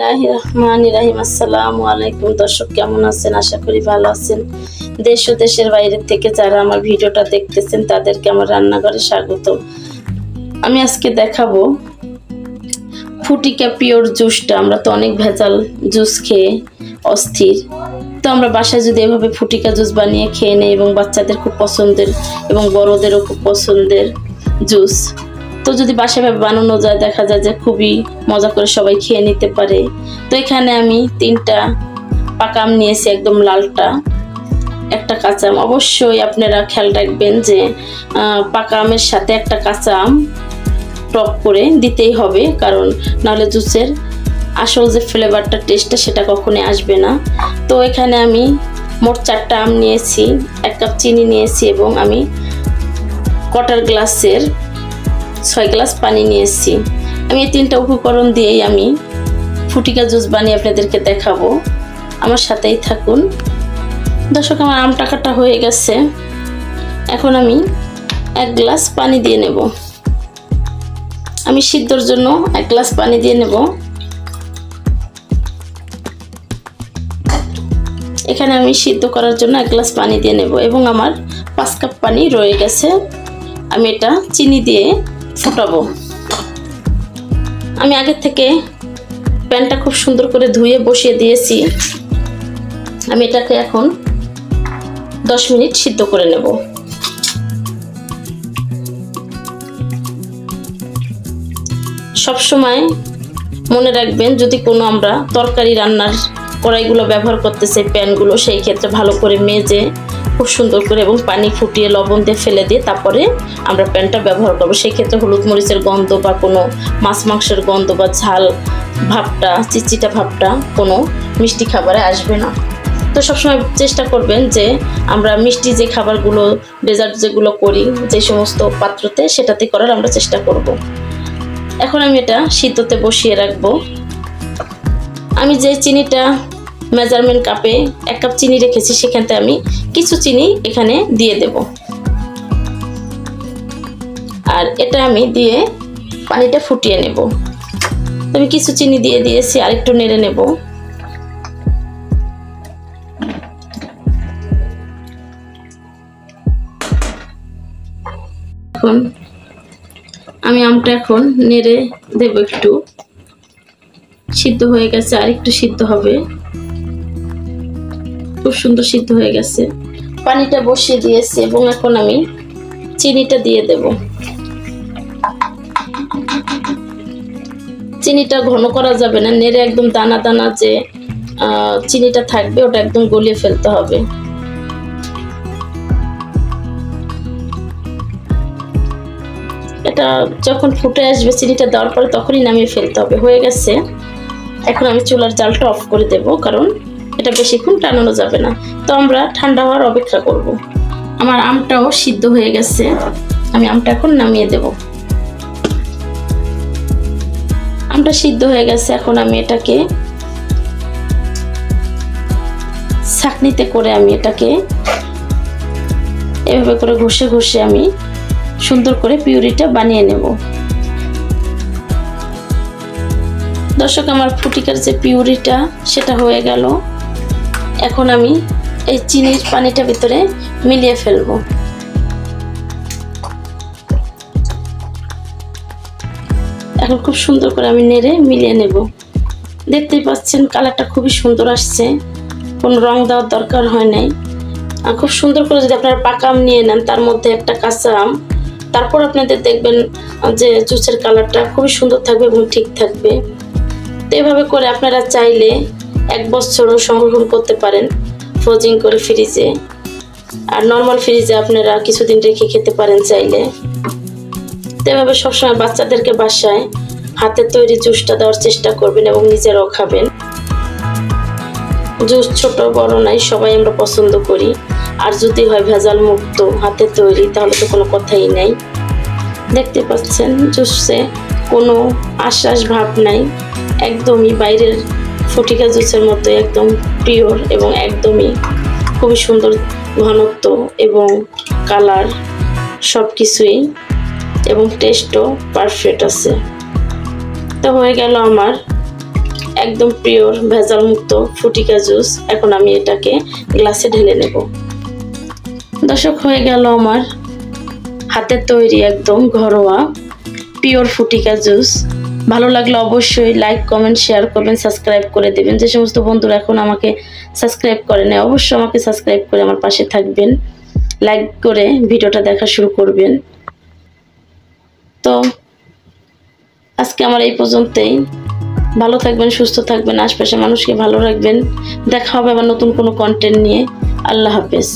বিসমিল্লাহির রহমানির রহিম। আসসালামু আলাইকুম দর্শক, কেমন আছেন? আশা করি ভালো আছেন। দেশ ও দেশের বাইরে থেকে যারা আমার ভিডিওটা দেখতেছেন তাদেরকে আমার রান্নাঘরে স্বাগত। আমি আজকে দেখাবো ফুটিকা পিওর জুসটা। আমরা তো অনেক ভেজাল জুস খেয়ে অস্থির, তো আমরা বাসায় যদি এভাবে ফুটিকা জুস বানিয়ে খেয়ে নেই এবং বাচ্চাদের খুব পছন্দের এবং বড়দেরও খুব পছন্দের জুস, তো যদি বাসায় বানানো যায় দেখা যায় যে খুবই মজা করে সবাই খেয়ে নিতে পারে। তো এখানে আমি 3টা পাকা আম নিয়েছি, একদম লালটা, একটা কাঁচা আম। অবশ্যই আপনারা খেয়াল রাখবেন যে পাকা আমের সাথে একটা কাঁচা আম টক করে দিতেই হবে, কারণ নাহলে জুসের আসল যে ফ্লেভারটা, টেস্টটা সেটা কখনোই আসবে না। তো এখানে আমি মোট 4টা আম নিয়েছি, 1 কাপ চিনি নিয়েছি এবং আমি কোয়ার্টার গ্লাসের 6 গ্লাস পানি নিয়েছি। আমি এই 3টা উপকরণ দিয়েই আমি ফুটিকা জুস বানিয়ে আপনাদেরকে দেখাবো, আমার সাথেই থাকুন দর্শক। আমার আমটা কাটা হয়ে গেছে, এখন আমি 1 গ্লাস পানি দিয়ে নেব। আমি সিদ্ধর জন্য 1 গ্লাস পানি দিয়ে নেব। এখানে আমি সিদ্ধ করার জন্য 1 গ্লাস পানি দিয়ে নেব এবং আমার 5 কাপ পানি রয়ে গেছে। আমি এটা চিনি দিয়ে ফুটাবো। আমি আগে থেকে প্যানটা খুব সুন্দর করে ধুয়ে বসিয়ে দিয়েছি। আমি এটাকে এখন 10 মিনিট সিদ্ধ করে নেব। সব সময় মনে রাখবেন, যদি কোনো আমরা তরকারি রান্নার কড়াইগুলো ব্যবহার করতে চাই, প্যানগুলো, সেই ক্ষেত্রে ভালো করে মেজে খুব সুন্দর করে এবং পানি ফুটিয়ে লবণ দিয়ে ফেলে দিয়ে তারপরে আমরা প্যানটা ব্যবহার করবো। সেই ক্ষেত্রে হলুদ মরিচের গন্ধ বা কোনো মাছ মাংসের গন্ধ বা ঝাল ভাবটা, চিটচিটা ভাবটা কোনো মিষ্টি খাবারে আসবে না। তো সবসময় চেষ্টা করবেন যে আমরা মিষ্টি যে খাবারগুলো, ডেজার্ট যেগুলো করি যে সমস্ত পাত্রতে, সেটাতে করার আমরা চেষ্টা করব। এখন আমি এটা সিদ্ধতে বসিয়ে রাখবো। আমি যে চিনিটা মেজারমেন্ট কাপে 1 কাপ চিনি রেখেছি, সেখান থেকে আমি কিছু চিনি এখানে দিয়ে দেব। আর এটা আমি দিয়ে পানিটা ফুটিয়ে নেব। আমি কিছু চিনি দিয়ে দিয়েছি, আর একটু নেড়ে নেব। এখন আমি আমটা এখন নেড়ে দেব, একটু সিদ্ধ হয়ে গেছে, আর একটু সিদ্ধ হবে। খুব সুন্দর সিদ্ধ হয়ে গেছে। পানিটা বসিয়ে দিয়েছি এবং এখন আমি চিনিটা দিয়ে দেব। চিনিটা ঘন করা যাবে না, নেড়ে একদম দানা দানা যে চিনিটা থাকবে ওটা একদম গলিয়ে ফেলতে হবে। এটা যখন ফুটে আসবে চিনিটা দেওয়ার পরে তখনই নামিয়ে ফেলতে হবে। হয়ে গেছে। এখন আমি চুলার জালটা অফ করে দেব, কারণ এটা বেশিক্ষণ টানানো যাবে না। তো আমরা ঠান্ডা হওয়ার অপেক্ষা করব। আমার আমটাও সিদ্ধ হয়ে গেছে, আমি আমটা এখন নামিয়ে দেব। আমটা সিদ্ধ হয়ে গেছে, এখন আমি এটাকে ছাঁকনিতে করে আমি এটাকে এভাবে করে ঘষে ঘষে আমি সুন্দর করে পিউরিটা বানিয়ে নেব। দর্শক, আমার ফুটিকার যে পিউরিটা সেটা হয়ে গেল। এখন আমি এই চিনির পানিটা ভিতরে মিলিয়ে ফেলবো। এখন খুব সুন্দর করে আমি নেড়ে মিলিয়ে নেব। দেখতেই পাচ্ছেন কালারটা খুবই সুন্দর আসছে, কোনো রং দেওয়ার দরকার হয় নাই। খুব সুন্দর করে যদি আপনারা পাকা আম নিয়ে নেন, তার মধ্যে একটা কাঁচা আম, তারপর আপনাদের দেখবেন যে জুসের কালারটা খুবই সুন্দর থাকবে এবং ঠিক থাকবে। তো এভাবে করে আপনারা চাইলে 1 বছরও সংরক্ষণ করতে পারেন ফ্রোজিং করে ফ্রিজে, আর নর্মাল ফ্রিজে আপনারা কিছুদিন রেখে খেতে পারেন চাইলে। তো এভাবে সবসময় বাচ্চাদেরকে বাসায় হাতে তৈরি জুসটা দেওয়ার চেষ্টা করবেন এবং নিজেরাও খাবেন। জুস ছোট বড় নাই, সবাই আমরা পছন্দ করি। আর যদি হয় ভেজাল মুক্ত হাতে তৈরি, তাহলে তো কোনো কথাই নেই। দেখতে পাচ্ছেন জুসে কোনো আশ্বাস ভাব নাই, একদমই বাইরের ফুটিকা জুসের মতো একদম পিওর এবং একদমই খুবই সুন্দর ঘনত্ব এবং কালার সব কিছুই, এবং টেস্টও পারফেক্ট আছে। তো হয়ে গেল আমার একদম পিওর ভেজাল মুক্ত ফুটিকা জুস। এখন আমি এটাকে গ্লাসে ঢেলে নেব। দর্শক, হয়ে গেল আমার হাতের তৈরি একদম ঘরোয়া পিওর ফুটিকা জুস। ভালো লাগলে অবশ্যই লাইক, কমেন্ট, শেয়ার করবেন, সাবস্ক্রাইব করে দেবেন। যে সমস্ত বন্ধুরা এখন আমাকে সাবস্ক্রাইব করেন, অবশ্যই আমাকে সাবস্ক্রাইব করে আমার পাশে থাকবেন, লাইক করে ভিডিওটা দেখা শুরু করবেন। তো আজকে আমার এই পর্যন্তই। ভালো থাকবেন, সুস্থ থাকবেন, আশপাশের মানুষকে ভালো রাখবেন। দেখা হবে আবার নতুন কোনো কন্টেন্ট নিয়ে। আল্লাহ হাফেজ।